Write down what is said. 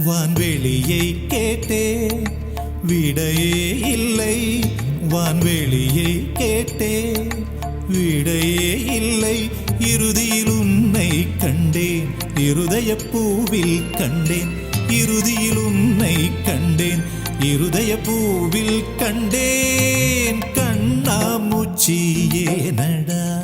வான்வெளியை கேட்டேன் விடையே இல்லை. வான்வெளியை கேட்டேன் விடையே இல்லை. இறுதியில் உன்னை கண்டேன் இருதய பூவில் கண்டேன். இறுதியில் உன்னை கண்டேன் இருதய பூவில் கண்டேன். கண்ணாமூச்சியே நடா